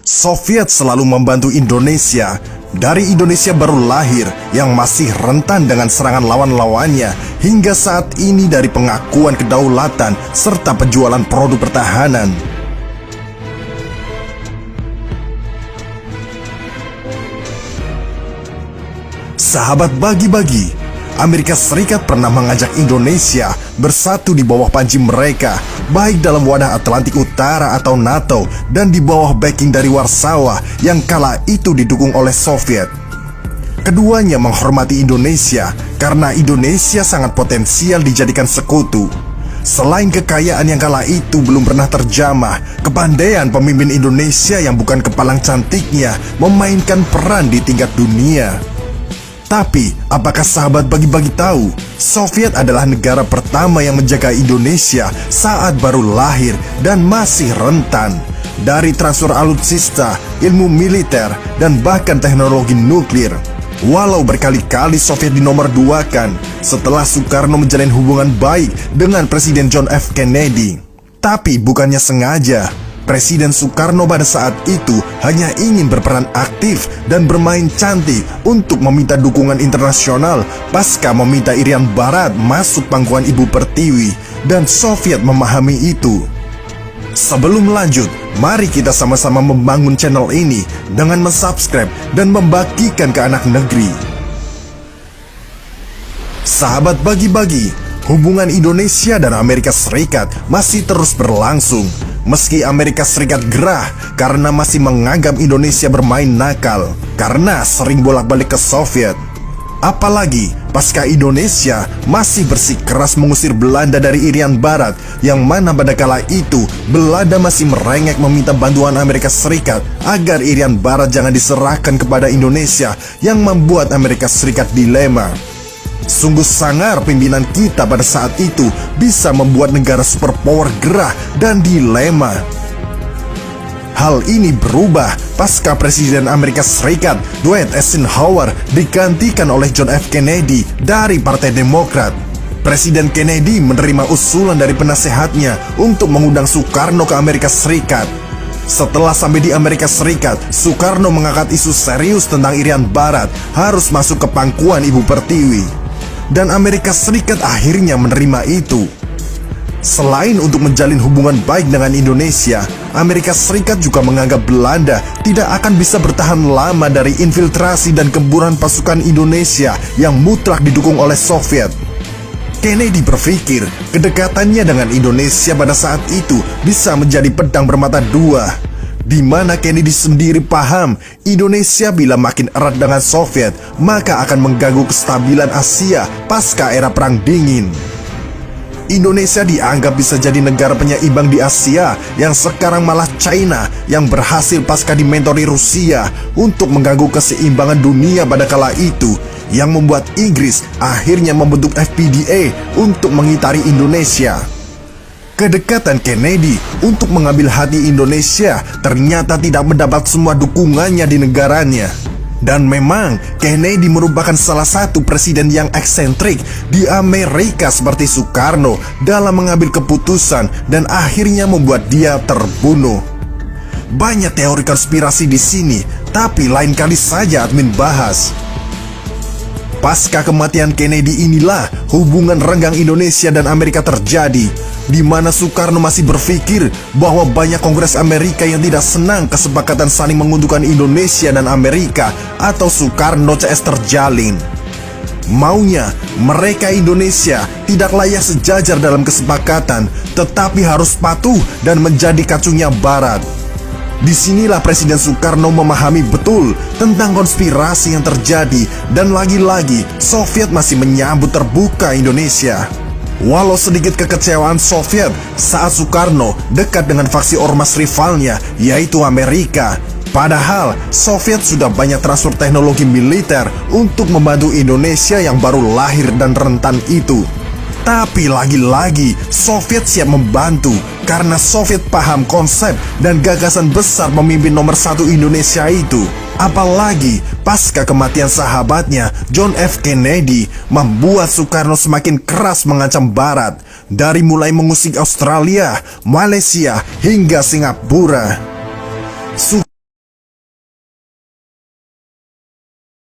Soviet selalu membantu Indonesia. Dari Indonesia baru lahir yang masih rentan dengan serangan lawan-lawannya hingga saat ini dari pengakuan kedaulatan serta penjualan produk pertahanan. Sahabat bagi-bagi, Amerika Serikat pernah mengajak Indonesia bersatu di bawah panji mereka, baik dalam wadah Atlantik Utara atau NATO dan di bawah backing dari Warsawa yang kala itu didukung oleh Soviet. Keduanya menghormati Indonesia karena Indonesia sangat potensial dijadikan sekutu. Selain kekayaan yang kala itu belum pernah terjamah, kepandaian pemimpin Indonesia yang bukan kepalang cantiknya memainkan peran di tingkat dunia. Tapi, apakah sahabat bagi-bagi tahu, Soviet adalah negara pertama yang menjaga Indonesia saat baru lahir dan masih rentan. Dari transfer alutsista, ilmu militer, dan bahkan teknologi nuklir. Walau berkali-kali Soviet dinomorduakan setelah Soekarno menjalin hubungan baik dengan Presiden John F. Kennedy. Tapi bukannya sengaja, Presiden Soekarno pada saat itu hanya ingin berperan aktif dan bermain cantik untuk meminta dukungan internasional pasca meminta Irian Barat masuk pangkuan Ibu Pertiwi, dan Soviet memahami itu. Sebelum lanjut, mari kita sama-sama membangun channel ini dengan mensubscribe dan membagikan ke anak negeri. Sahabat bagi-bagi, hubungan Indonesia dan Amerika Serikat masih terus berlangsung. Meski Amerika Serikat gerah karena masih menganggap Indonesia bermain nakal karena sering bolak-balik ke Soviet. Apalagi pasca Indonesia masih bersikeras mengusir Belanda dari Irian Barat, yang mana pada kala itu Belanda masih merengek meminta bantuan Amerika Serikat agar Irian Barat jangan diserahkan kepada Indonesia, yang membuat Amerika Serikat dilema. Sungguh sangar pimpinan kita pada saat itu bisa membuat negara superpower gerah dan dilema. Hal ini berubah pasca Presiden Amerika Serikat Dwight Eisenhower digantikan oleh John F. Kennedy dari Partai Demokrat. Presiden Kennedy menerima usulan dari penasehatnya untuk mengundang Soekarno ke Amerika Serikat. Setelah sampai di Amerika Serikat, Soekarno mengangkat isu serius tentang Irian Barat harus masuk ke pangkuan Ibu Pertiwi. Dan Amerika Serikat akhirnya menerima itu. Selain untuk menjalin hubungan baik dengan Indonesia, Amerika Serikat juga menganggap Belanda tidak akan bisa bertahan lama dari infiltrasi dan gemburan pasukan Indonesia yang mutlak didukung oleh Soviet. Kennedy berpikir kedekatannya dengan Indonesia pada saat itu bisa menjadi pedang bermata dua, di mana Kennedy sendiri paham Indonesia bila makin erat dengan Soviet maka akan mengganggu kestabilan Asia pasca era Perang Dingin. Indonesia dianggap bisa jadi negara penyeimbang di Asia, yang sekarang malah China yang berhasil pasca dimentori Rusia untuk mengganggu keseimbangan dunia pada kala itu, yang membuat Inggris akhirnya membentuk FPDA untuk mengitari Indonesia. Kedekatan Kennedy untuk mengambil hati Indonesia ternyata tidak mendapat semua dukungannya di negaranya. Dan memang Kennedy merupakan salah satu presiden yang eksentrik di Amerika seperti Soekarno dalam mengambil keputusan dan akhirnya membuat dia terbunuh. Banyak teori konspirasi di sini, tapi lain kali saja admin bahas. Pasca kematian Kennedy inilah hubungan renggang Indonesia dan Amerika terjadi, di mana Soekarno masih berpikir bahwa banyak Kongres Amerika yang tidak senang kesepakatan saling menguntungkan Indonesia dan Amerika atau Soekarno CS terjalin. Maunya mereka Indonesia tidak layak sejajar dalam kesepakatan, tetapi harus patuh dan menjadi kacungnya Barat. Disinilah Presiden Soekarno memahami betul tentang konspirasi yang terjadi, dan lagi-lagi Soviet masih menyambut terbuka Indonesia. Walau sedikit kekecewaan Soviet saat Soekarno dekat dengan faksi ormas rivalnya, yaitu Amerika. Padahal Soviet sudah banyak transfer teknologi militer untuk membantu Indonesia yang baru lahir dan rentan itu. Tapi lagi-lagi Soviet siap membantu karena Soviet paham konsep dan gagasan besar pemimpin nomor satu Indonesia itu. Apalagi pasca kematian sahabatnya John F. Kennedy membuat Soekarno semakin keras mengancam Barat, dari mulai mengusik Australia, Malaysia hingga Singapura.